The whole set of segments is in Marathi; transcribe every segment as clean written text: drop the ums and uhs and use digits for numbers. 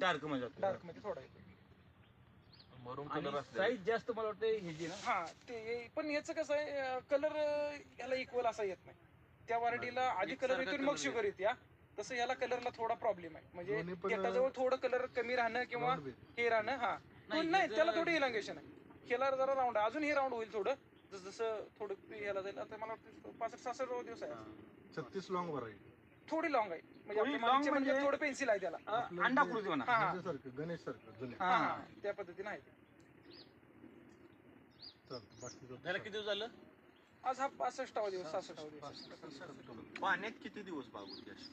डार्क मध्ये जातो. डार्क मध्ये थोडा येतो. मरून आणि कलर असते साईज जास्त मला वाटतं हे जी ना. हा ते पण याचं कसं आहे कलर याला इक्वल असा येत नाही. त्या व्हरायटीला आधी कलर येतो मग शुगर येते. तसं याला कलरला थोडा प्रॉब्लेम आहे. म्हणजे गेटाजवळ थोडं कलर कमी राहणं किंवा हे राहणं. हा नाही त्याला थोडी इलांगेशन आहे. केला जरा राऊंड आहे. अजून हे राऊंड होईल थोडं जसं जसं थोडं याला जाईल. आता मला वाटतं 65-66 दिवस आहे. 36 लॉंग व्हरायटी थोडी लॉंग आहे. थोडी long म्हणजे म्हणजे थोडं पेन्सिल आहे त्याला. अंडाकृती म्हणा. गणेश सारखं जुने. हा त्या पद्धतीने आहे. त्याला किती दिवस झालं? आज हा 65वा दिवस 66वा दिवस. पाण्यात किती दिवस बाग होती अशी?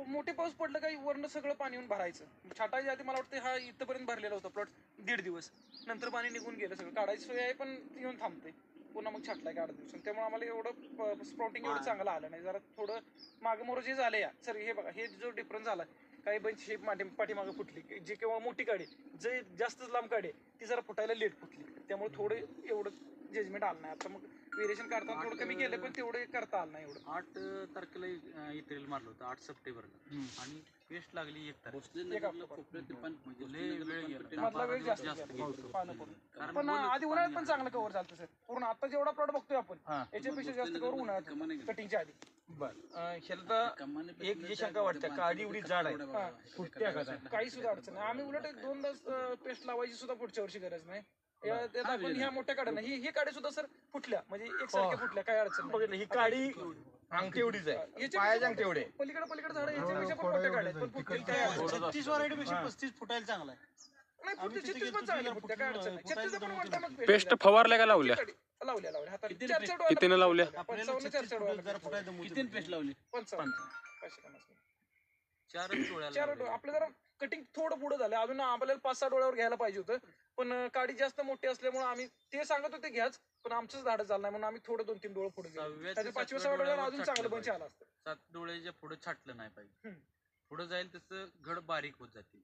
मोठे पाऊस पडलं काही वरनं सगळं पाणी येऊन भरायचं. छाटायच्या आधी मला वाटतं हा इथपर्यंत भरलेला होता प्लॉट 1.5 दिवस. नंतर पाणी निघून गेलं सगळं. काढायची सोय आहे पण ती येऊन थांबते. पुन्हा मग छाटलाय 8 दिवसांनी. त्यामुळे आम्हाला एवढं स्प्राउटिंग एवढं चांगलं आलं नाही. जरा थोडं मागे मोर जे झाले या सर हे बघा हे जो डिफरन्स झाला काही बंच शेप पाठीमागे फुटली जे किंवा मोठी काढे जे जास्तच लांब काढे ती जरा फुटायला लेट फुटली. त्यामुळे थोडं एवढं जजमेंट आलं नाही. आता मग व्हेरिएशन करताना थोडं कमी केलं पण तेवढे करता आलं नाही एवढं. 8 तारखेला इत्रेल मारलं होतं 8 सप्टेंबरला आणि पेस्ट लागली 1 तारीख. मधला वेळ जास्त पानं पडून. पण आधी उन्हाळ्यात पण चांगलं कव्हर झालं सर. पूर्ण आता जेवढा प्लॉट बघतोय आपण याच्यापेक्षा जास्त कव्हर उन्हाळ्यात कटिंगच्या आधी. ह्याला एक जी शंका वाटते काडी एवढी जाड आहे फुटत्या का काही सुद्धा अडचण नाही. आम्ही उलट 2दा पेस्ट लावायची सुद्धा पुढच्या वर्षी गरज नाही. पण ह्या मोठ्या काड्या नाही ही काडी सुद्धा सर फुटल्या म्हणजे एकसारख्या फुटल्या काही अडचण नाही. बघितलं ही काडी अंगठी एवढीच आहे पायाच्या अंगठी एवढे पलीकडे झाड याच्यापेक्षा पण मोठ्या काड्या आहेत पण फुटतील काय अडचण नाही. 36 व्हरायटीपेक्षा 35 फुटायला चांगला आहे. नाही फुटते 36 पण चांगली फुटते काय अडचण नाही. 36 पण वाटतं मग पेस्ट फवारल्या का लावल्या? लावल्या हाताने 4 डोळ्या कितीनं लावल्या? 55 4 डोळ्या किती पेस्ट लावली? 55 4 डोळे. आपलं जरा कटिंग थोडं पुढे झालं. अजून आपल्याला 5-6 डोळ्यावर घ्यायला पाहिजे होतं पण काडी जास्त मोठी असल्यामुळे आम्ही ते सांगत होते घ्याच पण आमचंच धाडच झालं नाही म्हणून आम्ही थोडं 2-3 डोळे पुढे गेलो. 5व्या-6व्या डोळ्यावर अजून चांगलं बंच आलं असतं. 7 डोळ्याच्या पुढे छाटलं नाही पाहिजे. पुढे जाईल तसं घड बारीक होत जाते.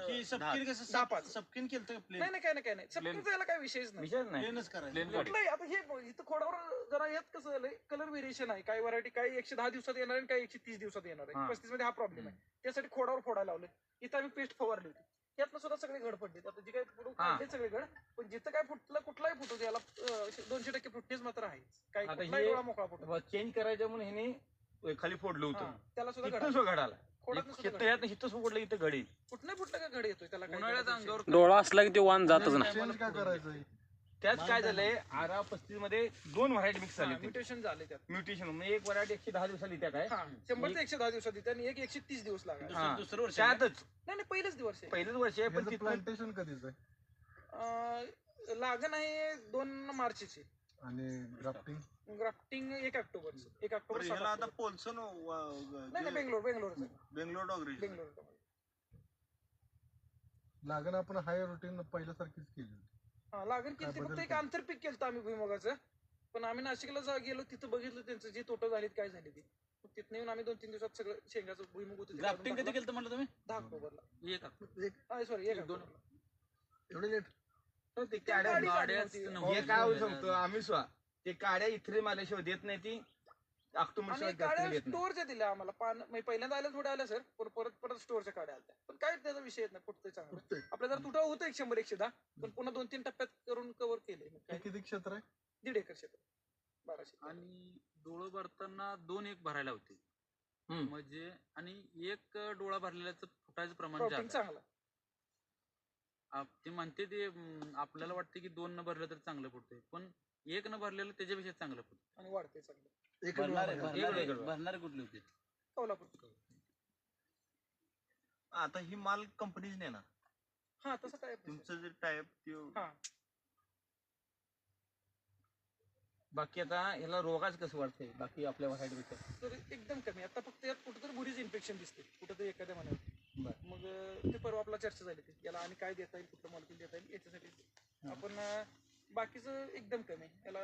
की सपकिन कसं 10-5 सपकिन केलं तर प्लेन नाही काय नाही सपकिनचा याला काही विषयच नाही. विषयच नाही. प्लेनच करायचं. कुठलंही आता हे इथं खोडावर जरा यात कसं झालंय कलर व्हेरिएशन आहे. काही व्हरायटी काही 110 दिवसात येणार आहे काही 130 दिवसात येणार आहे. 35 मध्ये हा प्रॉब्लेम आहे. त्यासाठी खोडावर फोडायला लावले. इथं आम्ही पेस्ट फवारली होती यातनं सुद्धा सगळे घड पडले. आता जे काही फुटू काढले सगळे घड पण जिथं काय फुटलं कुठलाही फुटू याला 200% फुटणेच मात्र आहे. काही कुठलाही डोळा मोकळा फुटू चेंज करायचं म्हणून ह्याने खाली फोडलं होतं त्याला सुद्धा घड आला हिथं फोडलं इथं घडी कुठलं फुटलं का घड येतोय त्याला उन्हाळ्यात अंगावर डोळा असला की ते वाण जातच नाही. चेंज काय करायचं? त्यात काय झालंय 18-35 मध्ये 2 व्हरायटी मिक्स झाली. म्युटेशन झाले त्यात. म्युटेशन म्हणजे एक व्हरायटी 110 दिवसाला येत्या काय 100 ते 110 दिवसात येते आणि एक 130 दिवस लागला. दुसरं वर्ष त्यातच नाही पहिलंच दिवस आहे. पहिलंच वर्ष आहे पण तिथं प्लांटेशन कधीच आहे लागण आहे 2 मार्चची आणि ग्राफ्टिंग ग्राफ्टिंग 1 ऑक्टोबर 1 ऑक्टोबर. आता पोलसन नाही बेंगलोर लागण आपण हाय रुटीन पहिल्यासारखीच केली होती. लागण केली फक्त एक आंतरपीक केलं आम्ही भुईमुगाचं पण आम्ही नाशिकला गेलो तिथं बघितलं त्यांचं जे तोटा झाले काय झाले ते तिथं येऊन आम्ही 2-3 दिवसात सगळं शेंगाचं भुईमुग होतं. ग्राफ्टिंग कधी केलं म्हटलं तुम्ही? 10 ऑक्टोबरला. 1 सॉरी 1 ऑक्टोबरला. एवढे लेट हे काय होऊ शकतो आम्ही ते काड्या इथले मारल्याशिवाय देत नाही ती ऑक्टोबर आणि काड्या स्टोअरच्या दिल्या आम्हाला पहिल्यांदा आल्या थोड्या आल्या सर पण परत स्टोअरच्या काड्या आल्या पण काय त्याचा विषय येत नाही फुटतोय चांगलं. आपल्या जर तुटाव होतं 100-110 पण पुन्हा 2-3 टप्प्यात करून कव्हर केले. किती क्षेत्र आहे? 1.5 एकर क्षेत्र 1200. आणि डोळं भरताना 2-1 भरायला होते म्हणजे आणि 1 डोळा भरलेल्याचं फुटायचं प्रमाण जास्त चांगलं. ते म्हणते ते आपल्याला वाटते की 2 न भरलं तर चांगलं फुटतंय पण 1 न भरलेलं त्याच्यापेक्षा चांगलं फुटतं आणि वाढते चांगलं. भरणारे कुठले होते? कोल्हापूर. आता ही माल कंपनीच नेणार. हा तसं काय तुमचं जे टाईप बाकी आता ह्याला रोगाच कसं वाटतंय बाकी आपल्या व्हरायटी तर एकदम कमी. आता फक्त यात कुठेतरी बुरीच इन्फेक्शन दिसते कुठेतरी एखाद्या मनावर. मग ते परवा आपला चर्चा झाली याला आणि काय देता येईल कुठलं मॉलिक्युल देता येईल याच्यासाठी आपण बाकीचं एकदम कमी आहे. याला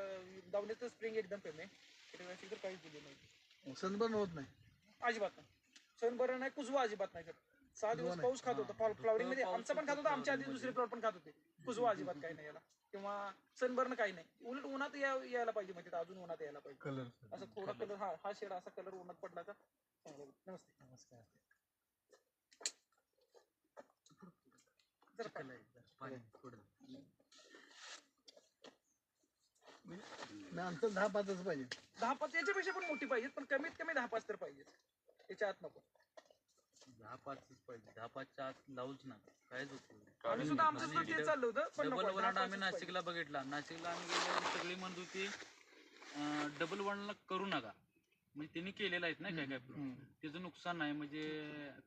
दावणीचं स्प्रिंग एकदम कमी आहे. तर काहीच दिली नाही. सनबर्न होत नाही अजिबात नाही. सनबर्न नाही कुजवा अजिबात नाही. 6 दिवस पाऊस खात होता फ्लॉवरिंग मध्ये आमचा पण खात होता आमच्या आधी दुसरे प्लॉट पण खात होते. कुजवा अजिबात काही नाही याला किंवा सनबर्न काही नाही. उलट उन्हात यायला पाहिजे म्हणजे अजून उन्हात यायला पाहिजे कलर असं थोडा कलर हा शेड असा कलर उन्हात पडला का. नमस्ते. आमचं 10-5 पाहिजे. 10-5 याच्यापेक्षा पण मोठी पाहिजे, पण कमीत कमी 10-5 तर पाहिजे. त्याच्या आत नको. 10-5 पाहिजे. 10-5च्या आत लावूच ना, कायच उपयोग. आम्ही सुद्धा आमचं सुद्धा ते चाललं होतं, पण नको, डबल वरांडा 10-5 आम्ही पाहिजे. नाशिकला बघितला. नाशिकला आम्ही गेल्यावर सगळी म्हणत होती डबल वरांडा करू नका. म्हणजे त्यांनी केलेलं आहेत ना काय काय त्याचं नुकसान नाही. म्हणजे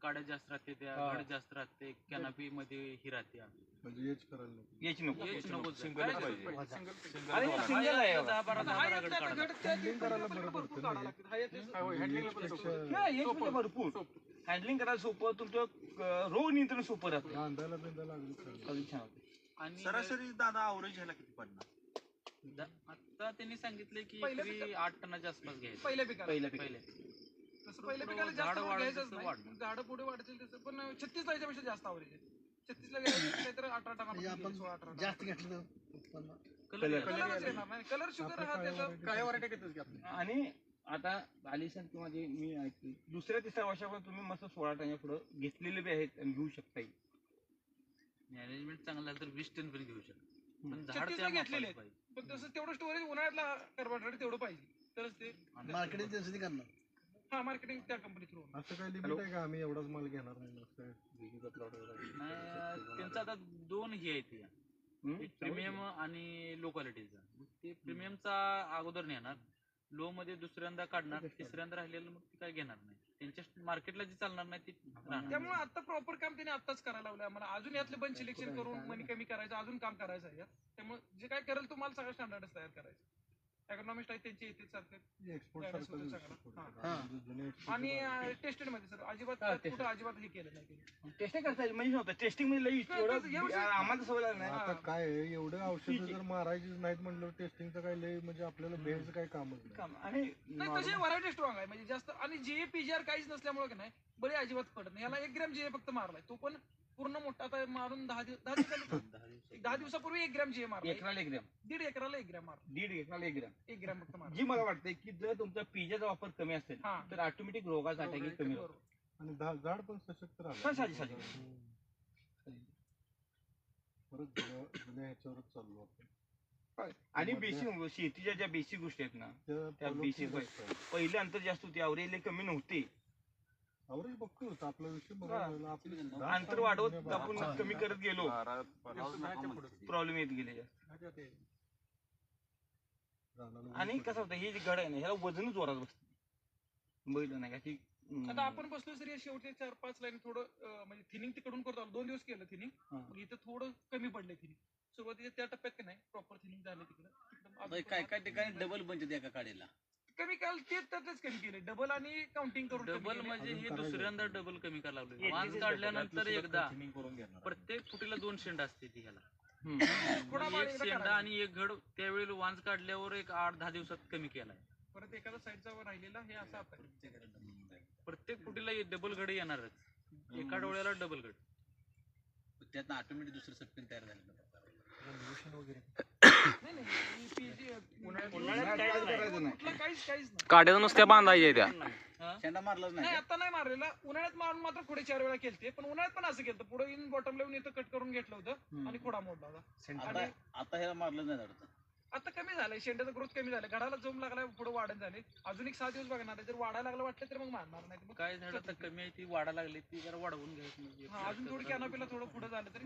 काड्या जास्त राहते, त्या घड जास्त राहते, कॅनॉपी मध्ये ही राहते. म्हणजे हेच करायला नको. याची नको हेच नको. सिंगलच पाहिजे. Single. अरे सिंगल आहे बाबा. 10-12 हा घड येत नाही, काढा. घड त्या Handling करायला बरं भरपूर पडतं काढावं ना. लागतं. हा येते. नाही, हेच म्हणजे भरपूर हँडलिंग करायला सोपं, तुमचं रोग नियंत्रण सोपं राहतं. बांधायला बिंदायला अगदी चांगलं. अगदी छान होतं. आणि सरासरी दादा अवरेज ह्याला किती पडणार? आता त्यांनी सांगितले की पहिल्या एकरी 8 टनाच्या आसपास घ्यायचं. पहिल्या पिकाला पहिल्या पहिले तसं पहिल्या पिकाला झाडं जास्त वाढेल घ्यायचंच तसं नाही. वाढणार. झाडं पुढे वाढतील तसं, पण 36 ला याच्यापेक्षा जास्त आवरेज आहे. 36 ला गेलं तर 18 टना म्हणजे आपण 16-18 जास्त घेतलं तर उत्पन्न. कलर कलरच येणार नाही. कलर शुगर हा त्याचा आणि आता आलिशान किंवा जे मी ऐकते, दुसऱ्या तिसऱ्या वर्षापर्यंत तुम्ही मस्त 16 टनाच्या पुढे घेतलेले बी आहेत आणि घेऊ शकता. मॅनेजमेंट चांगलं झालं तर 20 टन पण घेऊ शकतो. पण झाड 36 त्या ला घेतलेले मापाला आहेत. पाहिजे. पण तसं तेवढं स्टोरेज उन्हाळ्यातला कार्बोहायड्रेट तेवढं पाहिजे तरच ते मार्केटिंग त्यांचं करणार. हा मार्केटिंग त्या कंपनी थ्रू. असं काही लिमिट आहे का आम्ही एवढाच माल घेणार नाही असं वेगळीचा plot वगैरे? नाही, त्यांचं आता 2 हे आहेत या. एक प्रीमियम आणि लो क्वालिटीचा. ते प्रीमियमचा अगोदर नेणार, लो मध्ये दुसऱ्यांदा काढणार, तिसऱ्यांदा राहिलेलं मग ते काय घेणार नाही. त्यांच्या मार्केटला जे चालणार नाही ते राहणार. त्यामुळे आता प्रॉपर काम त्यांनी आताच करायला लावलं आम्हाला. अजून यातले बंच सिलेक्शन करून मनी कमी करायचं, अजून काम करायचं आहे यात. त्यामुळे जे काय करेल तुम्हाला सगळं स्टँडर्डच तयार करायचं. इकॉनॉमिस्ट आहेत त्यांचे येते सारखे एक्सपोर्ट त्यावेळेस सारखं होतं दिसतं सगळं. थोडं. हा. म्हणजे जुने export आणि जरा- टेस्टेड मध्ये सर अजिबात हा, कुठं अजिबात हे केलं नाही त्यांनी. टेस्टिंग करता येईल म्हणजे नव्हतं. टेस्टिंग मध्ये लई एवढं आम्हाला सवय लागली नाही. आता काय आहे, एवढे औषधं जर मारायचीच नाहीत म्हणलं टेस्टिंगचं काय लय म्हणजे आपल्याला भेटचं काय कामच नाही. काम आणि नाही तसे व्हरायटी स्ट्रॉंग आहे म्हणजे जास्त. आणि जे पीजीआर काहीच नसल्यामुळे की नाही बळी अजिबात पडत नाही. याला 1 ग्रॅम जे फक्त मारलाय, तो पण पूर्ण मोठा आता मारून 10 दिवसापूर्वी 1 ग्रॅम जे मारला. एकराला 1 ग्रॅम, 1.5 एकराला 1 ग्रॅम मारला. 1.5 एकराला 1 ग्रॅम. 1 ग्रॅम फक्त मारला. जी मला वाटतंय की जर तुमचा पिजाचा वापर कमी असेल हा. तर ऑटोमॅटिक रोगाचा अटॅक कमी होतो. बरोबर. आणि झाड पण सशक्त पण राहतं. साधी साधी परत जुन्या ह्याच्यावरच चाललो आपण. आणि बेसिक शेतीच्या ज्या बेसिक गोष्टी आहेत ना, त्या follow बेसिक केलंच पाहिजे. पहिले अंतर जास्त होते, अवरेज कमी नव्हते. आवरेज बघतो होता आपला विषय बघायला आपली अंतर वाढवत आपण कमी करत गेलो, प्रॉब्लेम येत गेले जास्त. आणि कसं होतं, हे जे घड आहे ना ह्याला वजन जोरात बसतं. बघितलं नाही का की आता आपण बसलो सर या शेवटच्या 4-5 लाईन थोडं म्हणजे थिनिंग तिकडून करतो आलो. 2 दिवस केलं थिनिंग. मग इथं थोडं कमी पडले थिनिंग. सुरुवातीच्या त्या टप्प्यात की नाही प्रॉपर थिनिंग झालं तिकडं. काय काय ठिकाणी डबल बंच होते एका काडीला. कमी काल तेच कमी केले. डबल आणि काउंटिंग करून कमी डबल केले. म्हणजे हे दुसऱ्यांदा डबल कमी करायला लागलो. वांज काढल्यानंतर एकदा प्रत्येक फुटीला 2 शेंड असते ती ह्याला. थोडा एक माल एकदा शेंडा करायचा. आणि एक घड त्यावेळी वांज काढल्यावर एक 8-10 दिवसात कमी केलाय. परत एखादा साईडचा राहिलेला हे असं आता प्रत्येक फुटीला डबल घड येणारच. एका डोळ्याला डबल घड. त्यातनं ऑटोमॅटिक दुसरं सटकन तयार झालं. नाही नाही उन्हाळ्यात काहीच करायचं नाही. कुठलं काहीच नाही. काड्या नुसत्या बांधायच्या त्या. शेंडा मारलाच नाही नाही. आता नाही मारलेला. उन्हाळ्यात मारून मात्र पुढे 4 वेळा केलते. पण उन्हाळ्यात पण असं केलं पुढे येऊन बॉटम लावून इथं कट करून घेतलं होतं आणि खोडा मोडला होता. आता आता ह्याला मारलं नाही वाटतं. आता कमी झालंय, शेंड्याचा ग्रोथ कमी झाला, घडाला जोम लागलाय, पुढे वाढत झाले. अजून एक 6 दिवस बघणार आहे. जर वाढायला लागलं वाटलं तर मग मारणार नाही. मग काय झाड आता कमी आहे ती वाढा लागली ती जरा वाढवून घ्यायची म्हणजे हा, अजून थोडी कॅनोपीला थोडं पुढे झालं तरी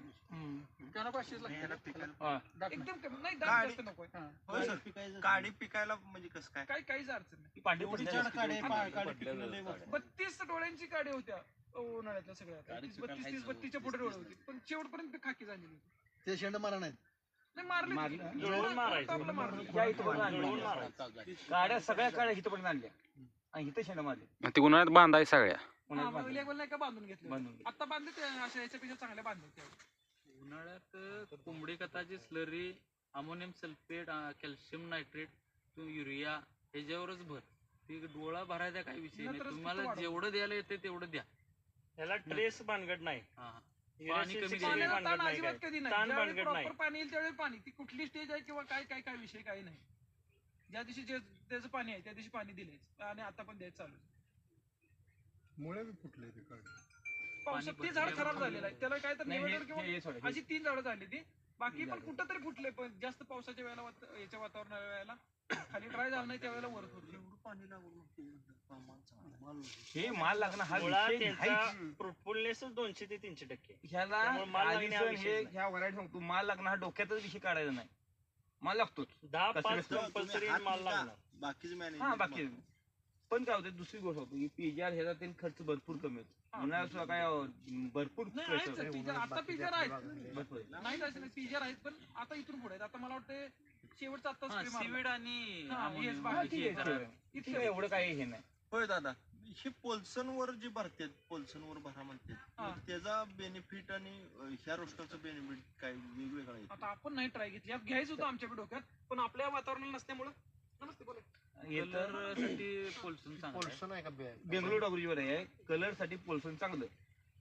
एकदम कमी नाही. दाब जास्त नकोय. होय सर. काडी पिकायला म्हणजे कसं काय? काहीच अडचण नाही. ती पांढरी एवढी पडलेली छान असते. काडी आहे, काडी पिकलं लय मोठं. 32 डोळ्यांची काडी होत्या उन्हाळ्यातल्या सगळ्या. काडी 32 पिकायला 30-32च्या पुढे डोळे होते. पण शेवटपर्यंत खाकी झालेली होती. ते शेंड मारा नाहीत. नाही मारले जुळवून आपलं मारलं. या इथं पण आणल्या. चालू झाली. गाड्या सगळ्या काड्या इथं पण आणल्या आणि इथं शेंडा मारले. ती उन्हाळ्यात बांधाय सगळ्या. उन्हाळ्यात बांधल्या. लेवल नाही का बांधून घेतले. बांधून घेतल्या. आता बांधले ते अशा याच्यापेक्षा चांगल्या बांधले त्यावेळी. उन्हाळ्यात कोंबडी खताची slurry, ammonium sulphate, calcium nitrate, urea ह्याच्यावरच भर. ती डोळा भरायचा काही विषय नाही. नंतरच तुम्हाला फक्त जेवढं द्यायला येते तेवढं द्या. याला ट्रेस भानगड नाही. हा. पाणी कमी पाण्याला द्यायचं. पाण्याला ताण भानगड नाही अजिबात काय. कधी ताण नाही. ज्यावेळी भानगड प्रॉपर नाही. पाणी येईल त्यावेळी पाणी. ती कुठली स्टेज आहे किंवा काय विषय काही नाही. ज्या दिवशी त्याचं पाणी आहे त्या दिवशी पाणी दिलेच आणि आता पण द्यायचं चालू. मुळे बी फुटले ते काढ. पावसात पाणी ते झाड भरल्यावर खराब झालेलं आहे त्याला काय तर नाही, निवेदन हे किंवा सोडा. अशी 3 झाडं झाली ती बाकी पण कुठं तरी फुटले पण जास्त पावसाच्या वेळेला याच्या वातावरणाच्या वेळेला खाली ड्राय झालं नाही त्यावेळेला वर फुटले. पाणी लागून हे माल लागणं हा मुळात विषय त्यांचा नाहीच. फ्रुटफुलनेसच 200 ते 300%. ह्याला त्यामुळे माल लागणे हा आधीच विषयच हे नाही. ह्या वरायटी सांगतो माल लागणं हा डोक्यातच विषय काढायचा नाही. माल लागतोच 10-5 कसं- कंपल्सरी माल लागणार. बाकीचे हा मॅनेजमेंट बाकी पण काय होतं दुसरी गोष्ट होती की पीजीआर ह्याचा त्यांनी खर्च भरपूर कमी होतो उन्हाळ्यात सुद्धा काय भरपूर नाही पैसे आहेत होते. सर आता पिजर आहेत भरपूर. नाही जायचं नाही पिजर आहेत पण आता इथून पुढे आहेत. आता मला वाटतं शेवटचा आता हा, स्प्रे मारला. सीवीड आणि हा, अमोनियम हेच हा, बाकी ठीक आहे, जरा- ठीक आहे. इथं एवढं काही हे नाही. होय दादा हे पोल्सनवर जे भरतात पोल्सनवर भरा म्हणतात हा. मग त्याचा बेनिफिट आणि ह्या रोस्टरचं बेनिफिट काय वेगवेगळा आहे आता आपण नाही ट्राय घेतली यात घ्यायचं होतं आमच्याकडे डोक्यात पण आपल्या वातावरणाला नसल्यामुळं नमस्ते बोला हे तर कलर साठी पोल्सन चांगलं आहे. पोल्सन आहे का बॅग बेंगलोर डॉगरीवर आहे कलर साठी पोल्सन चांगलं.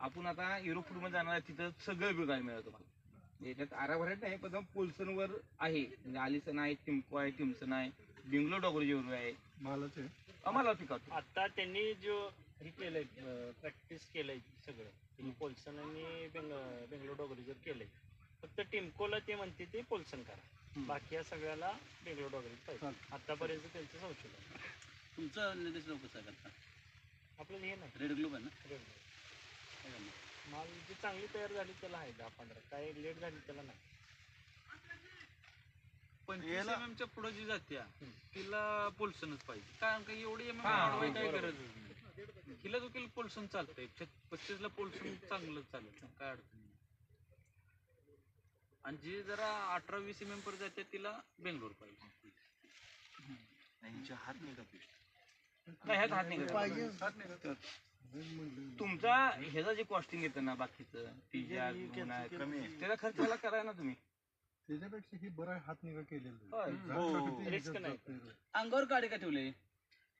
आपण आता युरोप मध्ये जाणार आहे तिथं सगळं बघायला मिळतं तुम्हाला. याच्यात आराभराट नाही पण पोल्सनवर आहे म्हणजे आलिसन आहे टिम्को आहे टिम्सन आहे बेंगलोर डॉगरीवर आहे मालच आहे. आम्हाला पिकवतो. आता त्यांनी जो हे केलंय प्रॅक्टिस केलंय सगळं पोल्सन आणि बेंगलोर डोगरीजर केलंय. फक्त टिमकोला ते म्हणते ते पोल्सन करा बाकी या सगळ्याला बेंगलोर डोगरी पाहिजे. आतापर्यंत त्यांचं संशोधन. तुमचं निर्देश लोक कसं करता आपल्याला हे नाही रेड ग्लोब आहे ना रेड. माल जी चांगली तयार झाली त्याला आहे 10-15 काय लेट झाली त्याला नाही. 25 mm च्या पुढे जी जाते तिला पोल्सनच पाहिजे कारण का एवढी MM हा, वाढवायची काही बरोबर. गरज नाही. हिला जो केलं पोल्सन चालतंय 35 ला पोल्सन चांगलं चालेल काय अडचण नाही. आणि जी जरा 18-20 mm पर्यंत जाते तिला बेंगलोर पाहिजे. ह्यांच्या हात निघत नाही ह्यात हात निघत पाहिजे. तर तुमचा ह्याचा जे कॉस्टिंग येतं ना बाकीचं पीजीआर कमी आहे. त्याचा खर्च ह्याला करा ना तुम्ही. त्याच्यापेक्षा ही बरं आहे, हात निघा केलेलं होय. झाड हो. टाकते, रिस्क ह्याच्यात नाही. जाते. अंगावर काढे का ठेवले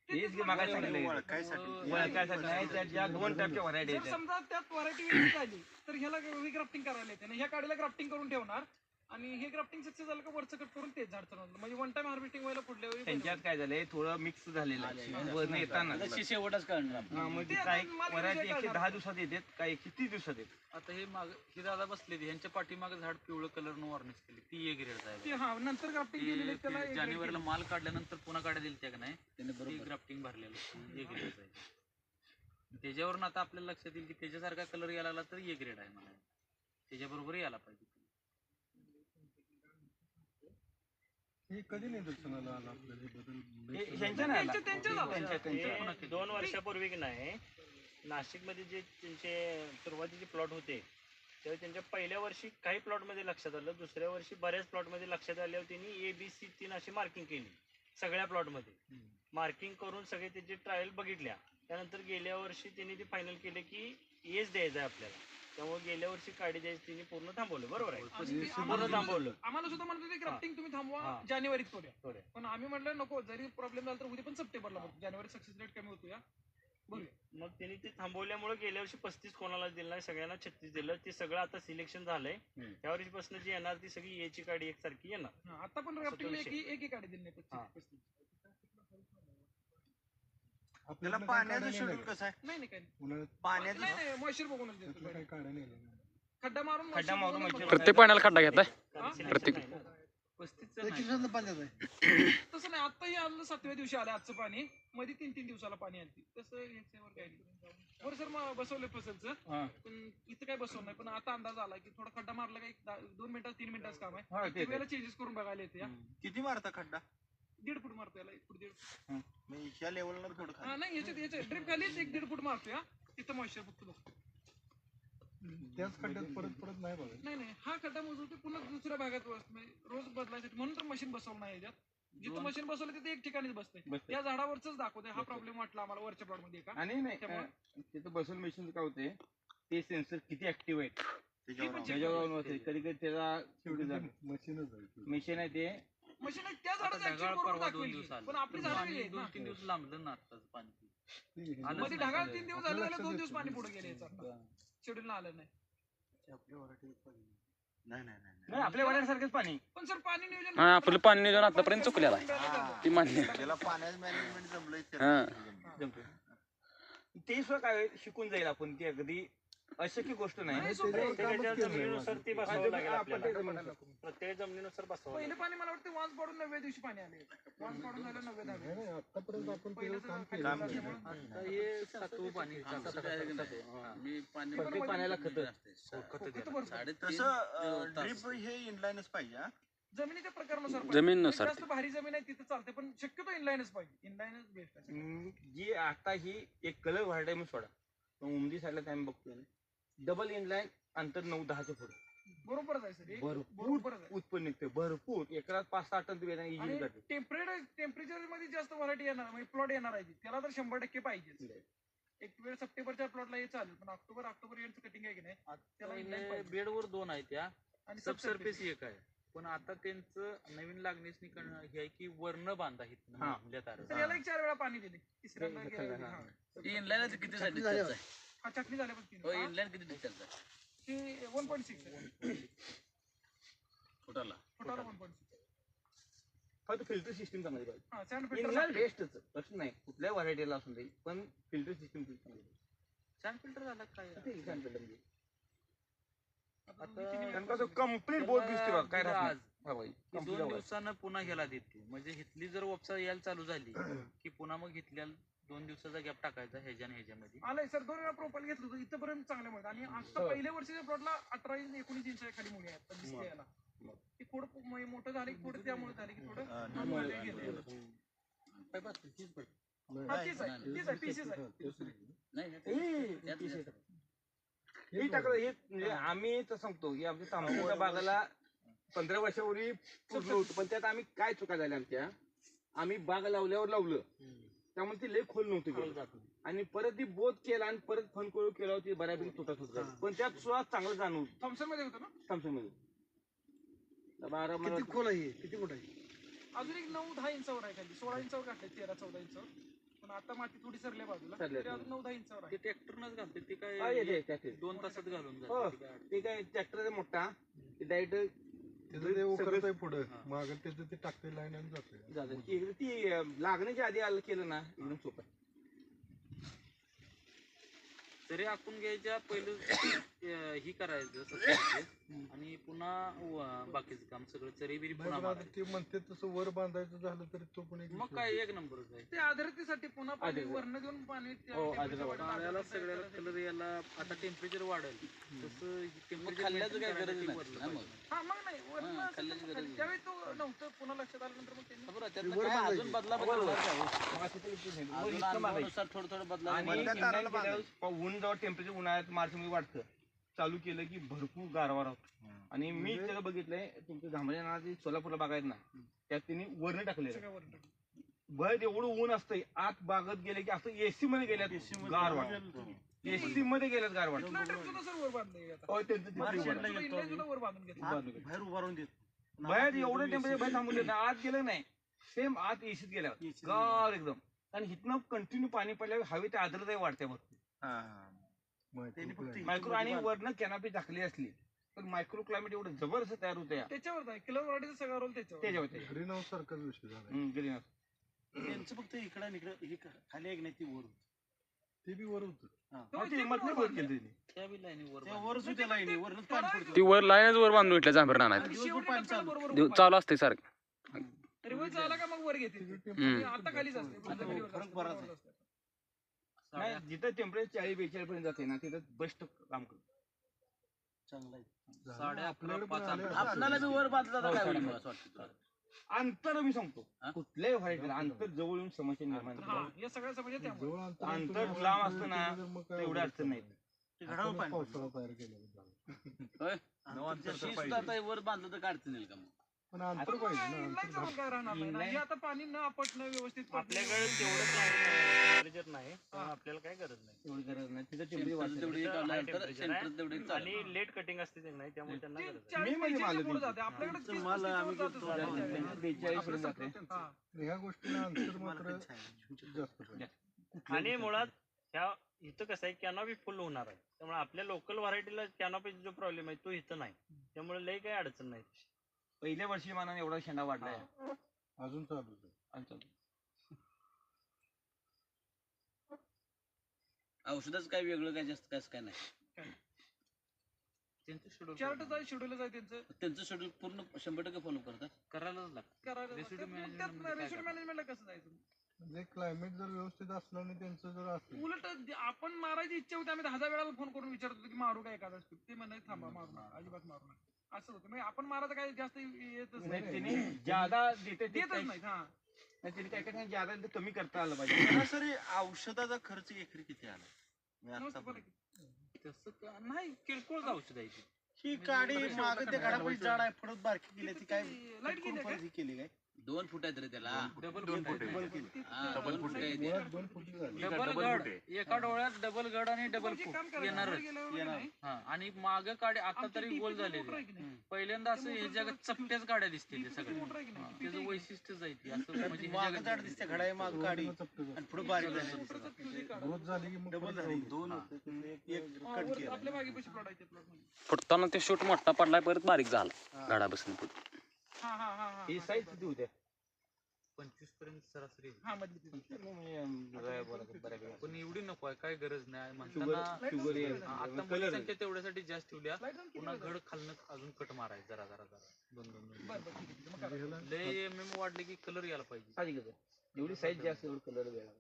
हेच की मागायला सांगितलं ओळखायसाठी ओळखायसाठी नाही त्या ज्या 2 टाईपच्या व्हरायटी जर आहेत समजा त्यात व्हरायटी वेगळी झाली तर ह्याला ग्राफ्टिंग करायला येते ना ह्या काडीला ग्राफ्टिंग करून ठेवणार आणि हे ग्राफ्टिंग सक्सेस झालं का वरचं कट करून तेच झाड चालवलं म्हणजे वन टाइम हार्वेस्टिंग व्हायला पुढल्या वेळी त्यांच्यात काय झालंय थोडं मिक्स झालेलं आहे वरनं येताना शेवटच करणार हा, मग ते ती आता काही मला व्हरायटी विषय 110 कळणार. दिवसात येतात काही 130 दिवसात येतात. आता हे माग हे दादा बसले ह्यांच्या पाठीमागे झाड पिवळं कलरनं वॉर्निश केली ती एक ग्रेड ते हा नंतर ग्राफ्टिंग केलेले त्याला आहे. एक जानेवारीला माल काढल्यानंतर पुन्हा काढा दिली त्या का नाही त्याने ती बरोबर ग्राफ्टिंग भरलेलं एक ग्रेड आहे. त्याच्यावरून आता आपल्याला लक्षात येईल की त्याच्यासारखा कलर यायला लागला तर एक ग्रेड आहे मला त्याच्याबरोबर यायला पाहिजे. हे कधी निदर्शनाला आलं आपल्याला हे बदल ह्यांच्या नाही आला. त्यांच्या झालं. त्यांच्या. हे 2 वर्षापूर्वी की नाही नाशिकमध्ये जे त्यांचे सुरुवातीचे प्लॉट होते तेव्हा त्यांच्या पहिल्या वर्षी काही प्लॉटमध्ये लक्षात आलं दुसऱ्या वर्षी बऱ्याच प्लॉटमध्ये लक्षात आल्यावर त्यांनी ABC 3 अशी मार्किंग केली सगळ्या प्लॉटमध्ये. मार्किंग करून सगळे त्याचे ट्रायल बघितल्या त्यानंतर गेल्या वर्षी त्यांनी ते फायनल केले की हेच द्यायचं आहे आपल्याला. त्यामुळे गेल्या वर्षी काडी द्यायची त्यांनी पूर्ण थांबवलं बरोबर आहे पूर्ण थांबवलं. आम्हाला सुद्धा म्हणत होते ग्राफ्टिंग तुम्ही थांबवा हा. जानेवारीत करूया करूया. पण आम्ही म्हटलं नको जरी प्रॉब्लेम झाला तर उद्या पण सप्टेंबरला बघू जानेवारी सक्सेस रेट कमी होतो या बघूया. मग त्यांनी ते थांबवल्यामुळे गेल्या वर्षी 35 कोणाला दिलं नाही सगळ्यांना 36 दिलं. ते सगळं आता सिलेक्शन झालंय त्या वर्षीपासून जी येणार ती सगळी याची काडी एकसारखी येणार. हा, आता पण ग्राफ्टिंगला विषय. एक काढी दिली नाही हा. 35. त्याला आपल्याला पाण्याचं शेड्यूल कसं आहे नाही नाही काही उन्हाळ्यात पाण्याचं नाही मॉइश्चर बघूनच त्यातलं देतो काही काढा नाही खड्डा मारून खड्डा moisture मारून बघूनच moisture बघतो. प्रत्येक पाण्याला खड्डा घेताय कारण selection प्रत्येक- नाही ना. 35 नाही. तसं नाही आत्ताही आलं 7व्या दिवशी आलं आजचं पाणी मध्ये 3-3 दिवसाला पाणी आलं तसं याच्यावर काही नाही. वर सर मग बसवलंय फसलचं हा. पण इथं काय बसवलं नाही पण आता अंदाज आला की थोडा खड्डा मारला का 2 मिनिटात 3 मिनिटाचं काम हा, आहे ते- वेळेला चेंजेस करून बघायला येते या. किती मारता खड्डा 1.5 फूट मारतो याला 1 फूट 1.5 म्हणजे ह्या लेवलला थोडं खाली. हा नाही याच्यात ड्रिप खालीच 1-1.5 फूट मारतो या तिथं मॉइश्चर फक्त बघतो. त्याच खड्ड्यात परत परत नाही बघा. नाही हा खड्डा मोजवतो पुन्हा दुसऱ्या भागात म्हणजे रोज बदलायसाठी म्हणून तर मशीन बसवलं नाही याच्यात जिथं मशीन बसवलं तिथे एक ठिकाणीच बसते बसते. त्या झाडावरच दाखवते हा प्रॉब्लेम वाटला आम्हाला वरच्या प्लॉट मध्ये का आणि नाही तिथं बसून मशीन काय होते ते सेन्सर किती ऍक्टिव्ह आहेत त्याच्यावर त्याच्यावर होते कधी कधी त्याला शेवटी मशीनच आहे. मशीन आहे ते मशीन त्या आता झाडाचं ढगाळ action करून परवा 2 दाखवेल दिवस की. आलं पण आपली झाडं वेगळी आहेत ना. 2-3 दिवस लांबलं ना आत्ताच पाणी ते- आलंच मध्ये नाही ढगाळ सगळं. 3 दिवस झाले त्याला 2 दिवस लक्षात पाणी येत पुढे गेले शेड्यूल आलं नाही. नाही नाही आपल्या वाड्यासारखंच पाणी पण सर पाणी नियोजन हा आपलं पाणी नियोजन आतापर्यंत चुकलेलं आहे ती मान्य आहे. त्याला पाण्याचं मॅनेजमेंट जमलंय हा. जमतं. ते सुद्धा काय शिकून जाईल आपण की अगदी अशक्य गोष्ट नाही नाही, त्याच्यावर कामच प्रत्येकाच्या केलं नाही जमिनीनुसार ती बाकी. बसवावं लागेल आपण ते आपल्याला. जमिनीनुसार. प्रत्येक जमिनीनुसार बसवावं पहिलं लागेल. पाणी मला वाटतं वांस पाडून 9व्या दिवशी पाणी आले. वांस पाडून झालं 9व्या नाही 10व्या. नाही आतापर्यंत आपण पहिलं त्याच्यावर काम सगळं केलं खाली नाही. असल्यामुळं आता हे सातवं पाणी आमचं काय आहे की नाही, मी पाणी प्रत्येक पाण्याला खतं. खतं खतं द्यायला. भरपूर. तसं ड्रीप हे इनलाईनच पाहिजे हा. जमिनीच्या प्रकारानुसार जमिनीनुसार जास्त भारी जमीन आहे तिथं चालते, पण शक्यतो इनलाईनच पाहिजे. इनलाईनच बेस्ट आहे. जी आता ही एक कलर व्हायला म्हणून सोडा, पण उमदी साईडला आम्ही बघतोय डबल इनलाईन अंतर 9-10च्या पुढे बरोबरच आहे सर. भरपूर बरोबरच आहे. उत्पन्न निघते, भरपूर एकरात 5-6 टन तुम्ही इजिली आणि जाते. टेम्परेचर मध्ये जास्त व्हरायटी येणार म्हणजे प्लॉट येणार आहे त्याला तर 100% पाहिजे. एक वेळ सप्टेंबरच्या प्लॉटला हे चालेल, पण ऑक्टोबर एंडचं कटिंग आहे की नाही त्याला inline हे पाहिजे. बेडवर 2 आहेत त्या, आणि सबसर्फेस एक आहे. पण आता त्यांचं नवीन लागणीसनी हे आहे की वर्ण बांधा इथनं हा. मधल्या तारा. तर याला एक 4 वेळा पाणी दिले. तिसऱ्यांदा हे गेलं. हा. हा. इनलाईन किती साठी डिस्चार्ज आहे? हा, चटणी झाल्यापासून हो, इनलाईन किती डिस्चार्ज आहे ते 1.6 आहे. फुटाला? फुटाला 1.6. फक्त फिल्टर सिस्टीम चांगली पाहिजे. हा, sand filter इंग्लंड लागते. बेस्टच प्रश्न नाही, कुठल्याही व्हरायटीला असून दे, पण फिल्टर सिस्टीम चांगली सॅन्ड फिल्टर झाला काय पाहिजे. sand filter म्हणजे. आता आता दोन्ही तीन कारण वेळा का तो कम्प्लीट बोध दिसते बघ, काय राहत आज नाही. हा बाई, की complete 2 आवाज. दिवसानं पुन्हा ह्याला देते. म्हणजे इथली जर वापसा यायला चालू झाली की पुन्हा मग इथल्या 2 दिवसाचा गॅप टाकायचा ह्याच्यामध्ये. आलंय सर. 2 वेळा प्रोफाईल घेतलं होतं इथपर्यंत चांगले मिळत. आणि आता पहिल्या वर्षीच्या प्लॉटला 18-19 इंच खाली मुली आहेत पण दिसते याला. ते थोडं मोठं झालं की थोडं त्यामुळे झाले की थोडं आतमध्ये गेलं. हा, तीच आहे पीसीच आहे. नाही हे टाकलं हे म्हणजे आम्ही तर सांगतो की आमच्या तांबूच्या बागाला 15 वर्षापूर्वी पूर्ण होतं, पण त्यात आम्ही काय चुका झाल्या आमच्या, आम्ही बाग लावलं त्यामुळे ती लय खोल नव्हती गेली. आणि परत ती बोध केला आणि परत फनकोळ केला होती बऱ्यापैकी तुटत होत, पण त्यात सुद्धा चांगलं जाणवलं थॉम्सन मध्ये होतं ना. थॉम्सन मध्ये. किती खोल आहे किती मोठं आहे? अजून एक 9-10 इंचावर आहे खाली. 16 इंचावर घातले, 13-14 इंचावर. पण आता माती थोडी सरल्या बाजूला, सरल्या. तरी अजून 9-10 इंचावर ते आहे. ट्रॅक्टरनच घालते ते हा, काय येते, त्यात 2 तासात घालून हो. जाते. ते काय ते काय ट्रॅक्टर मोठा डायरेक्ट त्याचं ते उकरत आहे पुढं माग त्याचं ते टाकते लाईन आणि जाते. ती लागण्याच्या आधी आलं केलं ना एकदम सोपं आहे. तरी आखून घ्यायच्या पहिलं ही करायचं subsurface, आणि पुन्हा बाकीचं काम सगळं चरी बिरी पुन्हा नाही, पण आता मारायचं. ते म्हणते तसं वर बांधायचं झालं तरी तो पण एक मग विषय काय आहे. एक नंबरच आहे. ते आदरतेसाठी पुन्हा पाणी आदर. वरनं देऊन पाणी त्या हो, temperature आदर. वाढलं. पाण्याला आदर सगळ्याला करायसाठी. कलर यायला आता टेम्परेचर वाढेल तसं मग टेम्परेचर खाल्ल्याचं काय गरज नाही ना मग. हा, मग नाही वरनं हा, असं खाल्ल्याची तर गरज नाही. त्यावेळी तो नव्हतं. पुन्हा लक्षात आल्यानंतर मग त्यांनी बरोबर, त्यातनं काय अजून बदला बरोबर. बदला काय हो? मग असं ते विषय नाही. मग अजून इतकं मारायचं. अनुभवानुसार थोडं बदला आणि मधल्या इंग्लंड ताराला गेल्यावर ऊन जेव्हा टेम्परेचर उन्हाळ्यात मार्च मध्ये वाढतं चालू केलं की भरपूर गारवा राहतो. आणि मी म्हणजे- त्याला बघितलंय तुमच्या घामऱ्या नावाची सोलापूरला बागायत ना, त्यात त्यांनी वर्ण टाकलेलं सगळं वरनं टाकलं. भर एवढं ऊन असतंय आत बागत गेले की असं एसी मध्ये गेल्यात गारवाड, एसी मध्ये गेल्यात गारवाड. इथलं ट्रक सुद्धा सर वर बांधलंय आता. हो, त्यांचं ते मार्च बरोबर एंडला आहे. इथलं inline सुद्धा वर बांधून घेतलं. बाहेर उभारून देत. बाहेर एवढं टेम्परेचर बाहेर थांबून देत नाही, आत गेलं नाही सेम आत एसीत गेल्यावर गार एकदम. आणि इथनं कंटिन्यू पाणी पडल्यावर हवेची आर्द्रता वाढते बघ. त्यांनी फक्त मायक्रो आणि वरनं कॅनॉपी टाकली असली तर मायक्रो क्लायमेट एवढं जबरदस्त तयार होतं या त्याच्यावर आहे किलो वराडीचा सगळा रोल त्याच्यावर. त्याच्यावर ग्रीन हाऊस सारखाच विषय झाला. Green house. त्यांचं फक्त इकडं इकडं हे खाली एक नाही ती वर ते बी वर होतं. ती मधली वर केली त्यांनी. त्या बी लाईनीवर त्या वरच होत्या लाईनी वरच पाणी पडतं. ती वर लाईनच वर बांधून इथल्या जांभर नाही आणि दिवसभर शेवटी पाणी टप्प्याला चालू. बरोबर चालू असते सारखं. रिव्हर्स झाला का मग वर घेते ती. हम्म. आणि आता खालीच असते. पुढच्या खालीवर फरक असते, बराच बरोबर आहे. असते. नाही जिथं टेम्परेचर 40-42 पर्यंत जाते ना तिथं बेस्ट काम करतो. चांगलं आहे. झालं, 11:30 आपल्याकडे पण 5 आले अंतर. आता. आपल्याला बी वर बांधला तर काय होईल मला असं वाटतं तुला? अंतर मी सांगतो हा? कुठल्याही व्हरायटीला अंतर जवळ येऊन समस्या निर्माण हा, होते. या सगळ्या समस्या त्यामुळे. जवळ अंतर अंतर तुम्ही लांब अंतर असतं ना, केलं तर मग काय तेवढी होतं? अडचण नाही. ते घडावं आपणच पाणी पावसाळा तयार केलेला झाला. होय? अंतर शी जास्त सुद्धा आता वर बांधलं तर काय अडचण येईल का मग? पण अंतर पण मग पाहिजे ना inline अंतर जवळ काय राहणार नाही ना. हे आता पाणी न आपटणं व्यवस्थित पडणं. आपल्याकडे तेवढं टेम्परेचर नाही त्यामुळे आपल्याला काय गरज नाही. एवढी गरज नाही तिथं सेंटरचं टेम्परेचर तेवढी तिथं काढलं high तर temperature सेंटर आहे. तेवढी चालेल. आणि लेट कटिंग असते ते नाही त्यामुळे त्यांना गरज आहे. 40 म्हणजे पेजेसच्या मालक पुढं आहे. जाते. आपल्याकडे 30 माल आम्ही जातं घेतो. सर. जातो. त्यावेळी. 42 पर्यंत जाते. हा. ह्या गोष्टीला अंतर मात्र जास्त पाहिजे. आणि मुळात ह्या इथं कसं आहे कॅनॉपी फुल होणार आहे त्यामुळे आपल्या लोकल व्हरायटीला कॅनॉपीचा जो प्रॉब्लेम आहे तो इथं नाही त्यामुळे लई काही अडचण नाही. पहिल्या वर्षी मानाने एवढा शेंडा वाढलाय अजून चालूच आहे. आमचं. औषधाचं काय वेगळं काय जास्त काय नाही. त्यांचं शेड्यूल चार्टच आहे, शेड्यूलच आहे त्यांचं. त्यांचं शेड्यूल पूर्ण 100% फॉलो करतात. करायलाच लागतं. करायला Residue management त्यात मध्ये काय रेसिड्यू करणार? मॅनेजमेंटला कसं जायचं? म्हणजे क्लायमेट जर व्यवस्थित असलं आणि त्यांचं जर असलं उलट आपण मारायची इच्छा होती, आम्ही 10 वेळा फोन करून विचारत होतो की मारू का एखादा स्पीड, ते म्हणाले थांबा मारू नका, अजिबात मारू नका. असं होतं म्हणजे आपण मारायचं काही जास्त येतच नाही, नाही, त्यांनी ज्यादा देते ते देतच काही- नाही. हा नाही, त्यांनी काय काय ज्यादा ते कमी करता आलं पाहिजे. सरासरी औषधाचा खर्च एकरी किती आला म्हणजे नमस्ते, आता बोला की. तसं नाही, किरकोळ औषध आहे ती. ही म्हणजे गाडी एवढं मागे ते शेवटला घडापडी झाड आहे फडत बारकी केली ती काय लाईट गेली का? केली काय 2 फूट आहेत रे त्याला. डबल डबल फूट केली. हा, 2 फूट आहे ते. मुळात 2 फुटी झाली. डबल गड एका डोळ्यात डबल गड आणि डबल म्हणजे फूट काम करायचं, येणारच. वर गेल्यावर वगैरे नाही. हा आणि माग काढे आता आमच्या तरी TP गोल चं झालेली मोटर आहे की नाही? पहिल्यांदा असं ते हे मोटर जगात जरा चपट्याच गाड्या दिसते ते TP चं सगळे मोटर आहे की नाही? हा, TP त्याचं आहे. वैशिष्ट्यच आहे ते असं म्हणजे हे मागं जगात झाड दिसते घडाई माग गाडी चपटं आणि पुढे बारीक मोटरचं झाली fuse आहे काढा. ग्रोथ झाली की मग डबल परत झाली round. 2 होते त्यातले एक हा, कट वर केला आपल्या मागे पैसे प्लॉट आहे ते प्लॉट मध्ये. फुटताना ते शूट मोठा पडलाय परत बारीक झाला गाडा बसून पुढे. हा हा हा हा ही साईज किती होत्या? 25 पर्यंत सरासरी आहे. हा मधली ती. पण एवढी नको आहे, काय गरज नाही शुगर म्हणताना शुगर हा, आता कलर संख्या तेवढ्यासाठी जास्त ठेवल्या. Light on किती पुन्हा वेळ घड खालनं अजून कट मारायचं जरा जरा जरा 2-2 बरं बरं ठीक आहे. मग करा. ह्याला लय MM वाढले की कलर यायला पाहिजे. साहजिकच आहे. एवढी साईज जास्त एवढं कलर वेगळा.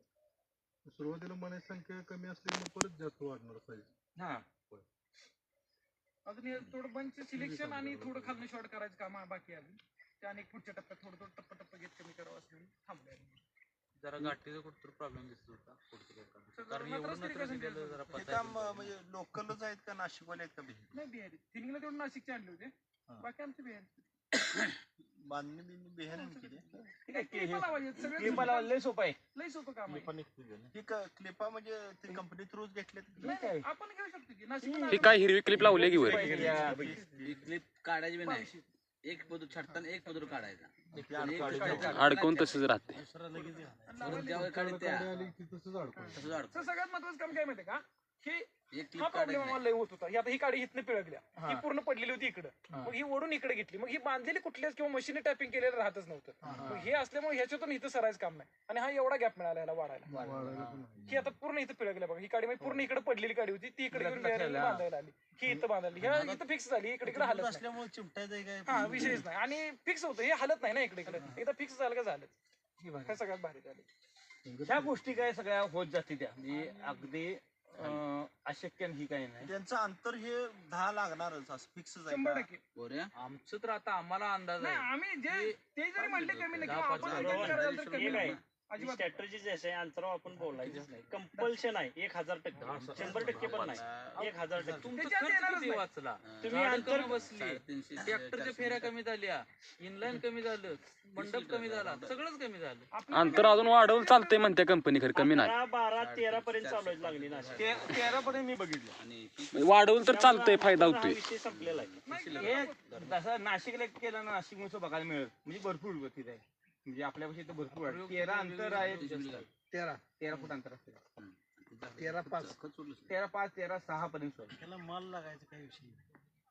सुरुवातीला मनाची संख्या कमी असली मग परत जास्त वाढणार साईज. हा अजून हे थोडं बंच सिलेक्शन आणि थोडं खालनं शॉर्ट करायचं काम बाकी आहे अजून. त्या आणि पुढच्या टप्प्यात थोडं थोडं टप्पा घेत कमी करावं असं म्हणून थांबलंय. जरा गाठीचा कुठतर प्रॉब्लेम दिसत होता पुढच्या लोकांना. कारण नत्रच एवढं तरी नत्र कसं दिलेलं जरा हे पचायचं काम नाही. म्हणजे लोकलच आहेत का नाशिकवाले आहेत का बिहारी? नाही बिहारी थिनिंगला तेवढं नाशिकचे आणले होते, हा. बाकी आमचे बिहारी. बांधणी बिंधणी बिहारी केली ठीक आहे क्लिपा लावायचे, सगळं क्लिप मला लय सोपं आहे. लय सोपं काम आहे. ही क्लिपा म्हणजे ते कंपनी थ्रूच घेतले नाही, नाही, आपण घेऊ शकतो की नाशिक हे काय हिरवी क्लिप लावली की वर. ही क्लिप काढायची बी नाही. एक पदर छाटताना एक पदर काढायचा. अडकून तसंच राहते. परत ज्यावेळी काढते त्या गाडी आली की तसंच अडकून. तसंच अडकतं. सगळ्यात महत्वाचं काम काय माहितीये का, हे एक हा क्लिप प्रॉब्लेम काढायची मला लय होत होता. ही आता ही काडी इथनं पिळगल्या, हा. ही पूर्ण पडलेली होती इकडं, हा. मग ही ओढून इकडे घेतली, मग ही बांधलेली कुठल्याच किंवा मशीन टॅपिंग केलेलं राहतच नव्हतं. मग हे असल्यामुळे ह्याच्यातून इथं सरायचं काम नाही आणि हा एवढा गॅप मिळाला याला वाढायला. वाढायला पण नाही. ही आता पूर्ण इथं पिळगल्या बघा, ही काडी म्हणजे पूर्ण इकडे पडलेली काडी होती, ती इकडे घेऊन लक्षात बिहारीला आलं. बांधायला आली, ही इथं बांधायली, ह्या इथं फिक्स झाली, इकडे इकडे हलत नाही. असल्यामुळे चिमटायचं काय हा विषयच नाही आणि फिक्स होतं, हे हलत नाही ना इकडे इकडे, एकदा फिक्स झालं का झालं. हे सगळ्यात भारी झालं. ह्या गोष्टी काय सगळ्या होत जाते त्या म्हणजे अगदी अशक्य ही काही नाही. त्यांचं अंतर हे 10 लागणारच असं फिक्स 100%. गोऱ्या आमचं तर आता आम्हाला अंदाज नाही आहे आम्ही जे ते जरी म्हणले कमी नाही, किंवा दहा, आपण पाच, अधिक बरोबर. करायला तर कमी हे काय नाही. अजिबात स्ट्रॅटजी जे आहे अंतराव आपण बोलायचंच नाही. कंपल्शन आहे 1000%, 100% पण नाही, 1000%. तुमचा त्याच्यात खर्च येणारच किती नाही. वाचला? तुम्ही झाडं अंतर कमी बसली, 350, ट्रॅक्टरच्या फेऱ्या कमी झाल्या, इनलाईन कमी झालं, मंडप कमी झाला, सगळंच कमी झालं. आपल्या अंतर अजून वाढवून चालतंय म्हणते कंपनी, खरं कमी नाही. 11, 12, 13 पर्यंत चालवायची लागली नाशिक. 13 पर्यंत मी बघितलं. आणि वाढवून तर चालतंय, फायदा त्यामुळे हा होतोय. विषय संपलेला आहे. हे जसं नाशिकला केलं ना, नाशिक मध्ये बघायला मिळेल म्हणजे भरपूर व्यवस्थित आहे. म्हणजे आपल्यापाशी तर भरपूर आहे. 13 अंतर आहे, 13 फूट अंतर असते. 13.5 13.6 पर्यंत सोड. त्याला माल लागायचं काही विषय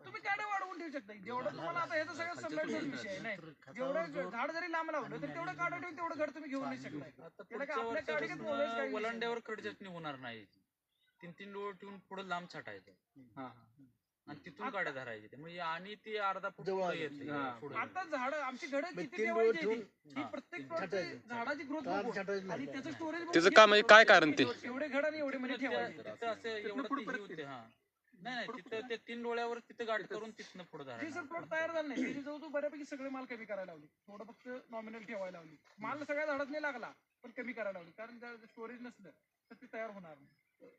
तुम्ही काड्या वाढवून ठेवू शकता. जेवढं तुम्हाला आता ह्याचा सगळ्यात सगळ्याचा विषय आहे नाही, जेवढं झाड जरी लांब लावलं तर तेवढं काढा ठेवून तेवढं घर तुम्ही घेऊन नाही शकता. आता त्याला काय पुढच्या आपल्या काडीत बोलायचं काही वर्षापासून विषय वलांड्यावर खडचटणी होणार नाही. 3-3 डोळ ठेवून पुढे लांब छाटायचं हा. आणि तिथून गाड्या धरायची. त्यामुळे आणि ती अर्धा फूट पुढे येते हा. पुढे. आता झाड आमची घड किती ठेवायची आहे ती प्रत्येक प्लॉटची झाडाची ग्रोथ आणि त्याचं स्टोरेज त्याचं काम आहे, काय कारण ते? एवढे घड आणि एवढे मध्ये ठेवायचे. तिथं असं एवढं ती होते. हा नाही नाही, तिथं ते 3 डोळ्यावर तिथं गाठ करून तिथनं पुढे हे धरायचं. सर प्लॉट तयार झाला नाही, त्याची जवळ बऱ्यापैकी सगळे माल कमी करायला लावली, थोडं फक्त नॉमिनल ठेवायला लावली. माल सगळ्या झाडात नाही लागला पण कमी करायला लावली, कारण स्टोरेज नसलं तर ते तयार होणार नाही.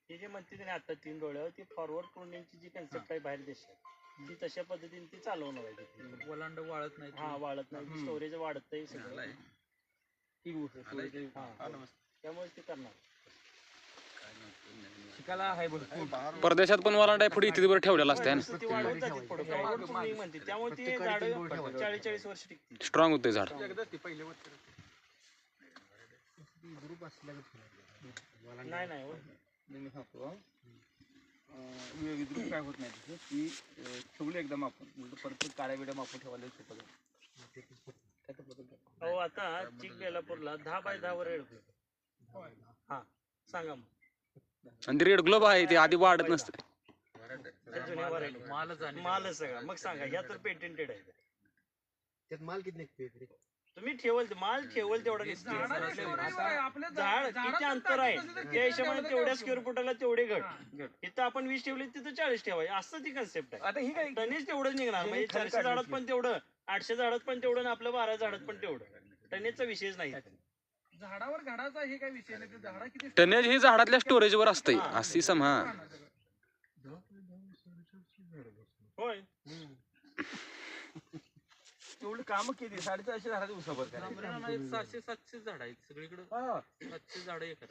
हे जे म्हणते त्याने आता 3 डोळ्यावर ती फॉरवर्ड प्रोनिंगची जी कन्सेप्ट आहे बाहेर देशात, ती तशा पद्धतीने ती चालवणार आहे तिथे. वलांड वाळत नाही. हा वाढत नाही, स्टोरेज वाढतंय सगळं. ही गोष्ट आहे. त्यामुळे ते करणार. शिकायला आहे भरपूर. परदेशात पण वलांडा पुढे इथे बरं ठेवलेला असते ना, ती वाढवत जाते पुढे, फॉरवर्ड प्रोनिंग म्हणते. त्यामुळे ती झाडं 40-40 वर्ष टिकतील. स्ट्रॉंग होते झाड. नाही नाही हो. मी सांगतो विद्रुप काय होत नाही तिथे ती ठेवली एकदम आपण परत काळ्या बिड्या मापून ठेवायला सोपं जाईल. अहो आता चिक बेलापूरला 10 बाय 10 वर रेड. हा सांगा मग. आणि ते रेड ग्लोब आहे ते आधी वाढत नसतं. त्या जुन्या व्हरायटी मालच आणि मालच सगळा. मग सांगा ह्या तर पेटेंटेड आहे. त्यात माल किती निघते तुम्ही माल ठेवल तेवढा निघतो. झाडाच्या स्टोरेजवर आहे. आपल्या झाड किती अंतर आहे त्या हिशोबाने तेवढ्या स्क्वेअर फुटाला तेवढे घट. इथं आपण 20 ठेवले तिथं 40 ठेवायचे असं ती कन्सेप्ट आहे. आता ही काय टनेज तेवढं निघणार म्हणजे 400 झाडात पण तेवढं, 800 झाडात पण तेवढं, आणि आपल्या 12 झाडात पण तेवढं. टनेजचा विषयच नाही. झाडावर घडाचा हे काय विषय नाही. ते झाडा किती टनेज ही झाडातल्या स्टोरेजवर असते अशी समा. होय. एवढं काम केली 450 झाडाची उसाबर करा. 600-700 झाड आहेत सगळीकडे. 700 झाड एकर.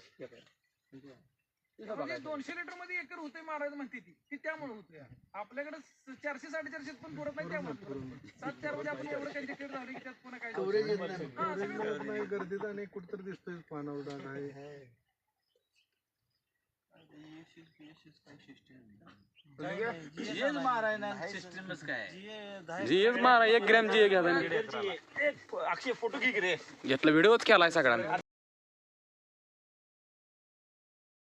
200 लिटर मध्ये एकर होते मारायचं म्हणते ती त्यामुळे होते. आपल्याकडे 400-450 पण पुरत नाही त्यामुळे 7-4 मध्ये आपण एवढं कंजेक्टेड झालं की त्यात पुन्हा काय स्टोरेज येत नाही. स्टोरेज मिळत नाही, गर्दीत आणि कुठंतरी दिसतोय पानावर डाग आहे. जीएच मारायला सिस्टमच काय जीएच मारा 1 ग्रॅम जी घ्या अक्षय फोटो घे रे. घेतला व्हिडिओच केलाय सगळ्यांना.